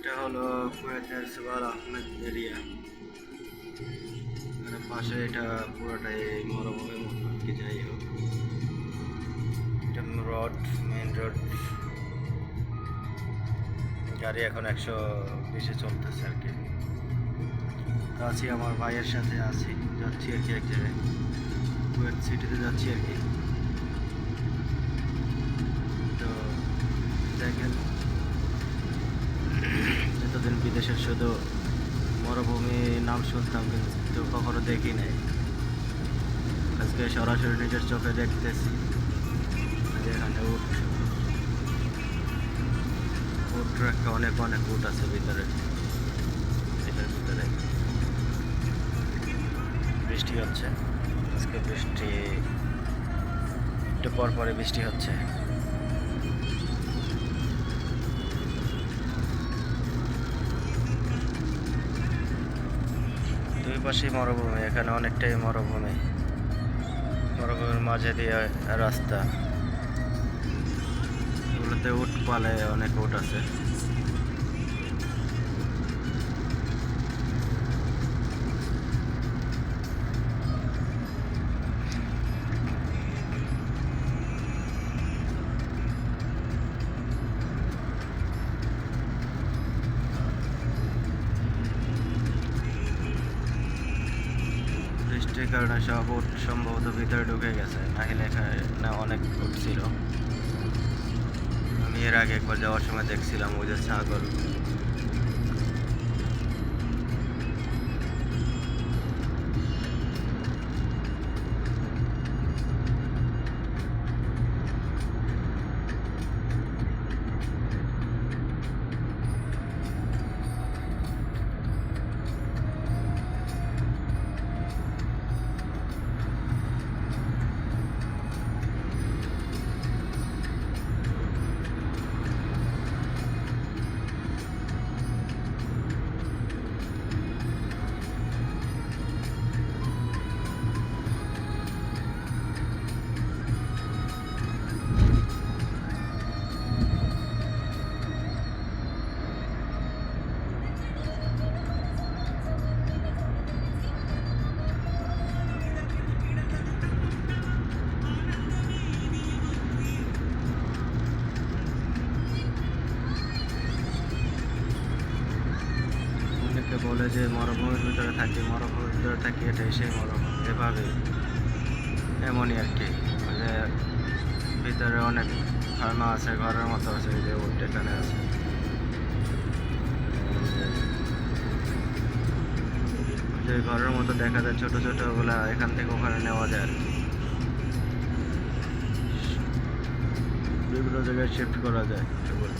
এটা হলো কুয়েতের সুবাল আহমেদ এরিয়া। আর পাশে এটা পুরোটাই মরুভূমির মতো আর কি। যাই হোক, এটা রোড, মেইন রোড। গাড়ি এখন 120-এ চলতেছে আর কি। তো আছি আমার ভাইয়ের সাথে, আছি যাচ্ছি আর কি এক জায়গায়, কুয়েত সিটিতে যাচ্ছি আর কি। তো দেখেন, এতদিন বিদেশের শুধু মরুভূমি নাম শুনতাম, কিন্তু কখনো দেখি নাই। আজকে সরাসরি নিজের চোখে দেখতেছি। এখানে উট ট্রাকটা অনেক উট আছে ভিতরে। এটার ভিতরে বৃষ্টি হচ্ছে আজকে, বৃষ্টি একটু পরে বৃষ্টি হচ্ছে। দুই পাশেই মরুভূমি, এখানে অনেকটাই মরুভূমির মাঝে দিয়ে রাস্তা। এগুলোতে উট পালে, অনেক উট আছে। বৃষ্টির কারণে সব উট সম্ভবত ভিতরে ঢুকে গেছে, নাহলে এখানে অনেক উট ছিল। আমি এর আগে একবার যাওয়ার সময় দেখছিলাম ওই যে ছাগল। বলে যে মরুভূমির ভিতরে থাকি, এটাই সেই মরুভূমি। এভাবে এমনই আর কি, যে ভিতরে অনেক ফার্মা আছে, ঘরের মতো আছে, যে উট এখানে আছে। যে ঘরের মতো দেখা যায়, ছোট ওগুলা এখান থেকে ওখানে নেওয়া যায় আর কি। বিভিন্ন জায়গায় শিফট করা যায় এগুলো।